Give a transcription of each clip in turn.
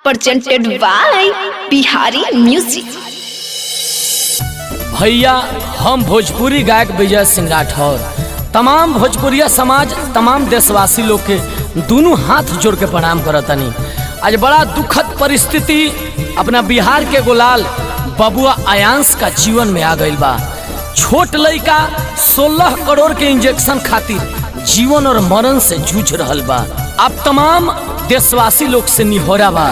presented by Bihari music. भैया हम भोजपुरी गायक विजय सिंह राठौर तमाम भोजपुरिया समाज तमाम देशवासी लोग के दोनों हाथ जोड़ के प्रणाम करतनी। आज बड़ा दुखद परिस्थिति अपना बिहार के गोलाल बबुआ आयांश का जीवन में आ गई बा। छोट लड़का 16 करोड़ के इंजेक्शन खातिर जीवन और मरण से जूझ रहल बा। अब तमाम देशवासी लोग से निहोरा बा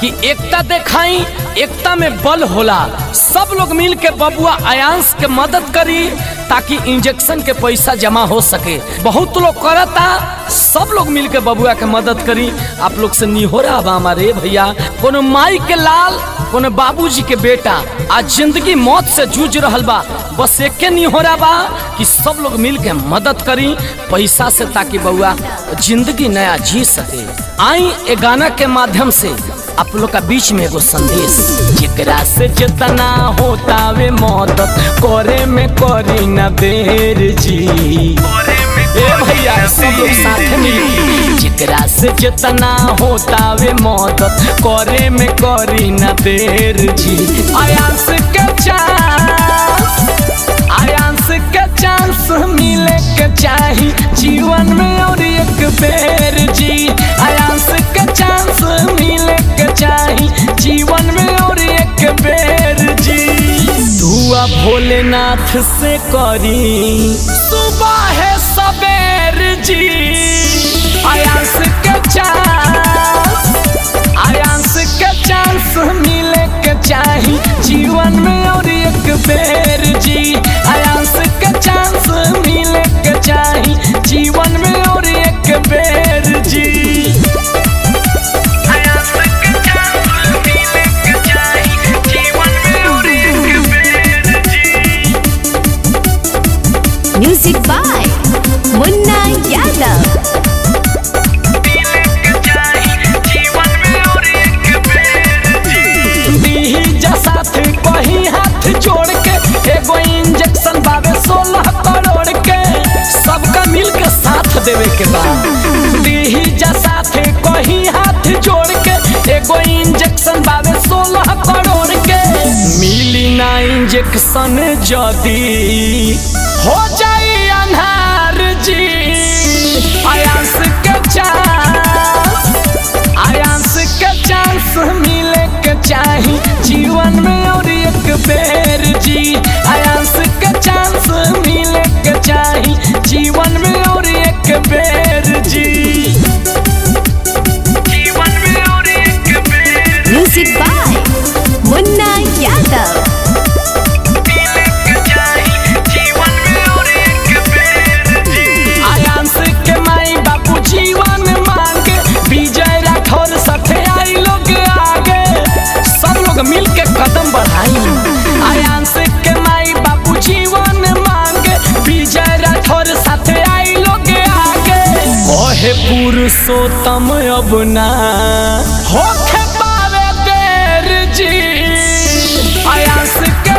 कि एकता दिखाई, एकता में बल होला। सब लोग मिल के बबुआ आयांश के मदद करी ताकि इंजेक्शन के पैसा जमा हो सके। बहुत लोग करता, सब लोग मिल के बबुआ के मदद करी। आप लोग से निहोरा बा हमारे भैया, कोनो माई के लाल कोनो बाबूजी के बेटा आज जिंदगी मौत से जूझ रहल बा। बस एक निहोरा बा कि सब लोग मिल के मदद करी पैसा से ताकि बबुआ जिंदगी नया जी सके। आई ए गाना के माध्यम से आप लोग का बीच में एगो संदेश, जेकरा से जितना होता वे मदद करे में करी न देर जी। ए भैया सब लोग साथ मिल, जेकरा से जितना होता वे मदद करे में करी न देर जी। आयांश के चांस मिले के चाही जीवन में और एक बेर जी। आयांश के चांस मिले के चाही जीवन में और एक बेर जी। दुआ भोलेनाथ से करी सुबह है सबेर जी। आयांश के चांस मिले के चाही जीवन में और एक बेर जी। आयांश के चांस मिले के चाही जीवन में और एक बेर जी। Music by Munna Yadav. कहीं हाथ जोड़ के एगो इंजेक्शन बाबे 16 करोड़ के सबका मिल के साथ देवे के बाद दीजा साथे कहीं हाथ जोड़ के एगो इंजेक्शन बाबे 16 करोड़ के मिली ना इंजेक्शन जदी हो जाई अन्हार जी। आयांश के चांस मिले के चाही जीवन में और एक बेर जी। आयांश के चांस मिले के चाही जीवन में और एक बेर जी। जीवन में और एक बेर। Music by Munna Yadav. आयांश के माई बापू जीवन मांगे विजय राठौर साथे आई लोग आगे सब लोग मिल के कदम बढ़ाई। आयांश के माई बापू जीवन मांगे विजय राठौर साथे आई लोग आगे। ओहे पुरुषोत्तम अब ना होखे पावे देर जी। आयांश के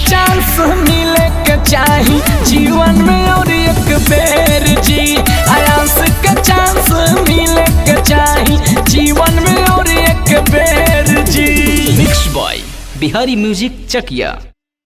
चांस मिले के चाही जीवन में और एक बेर जी। आयांश के चांस मिले के चाही जीवन में और एक बेर जी। मिक्स बॉय बिहारी म्यूजिक चकिया।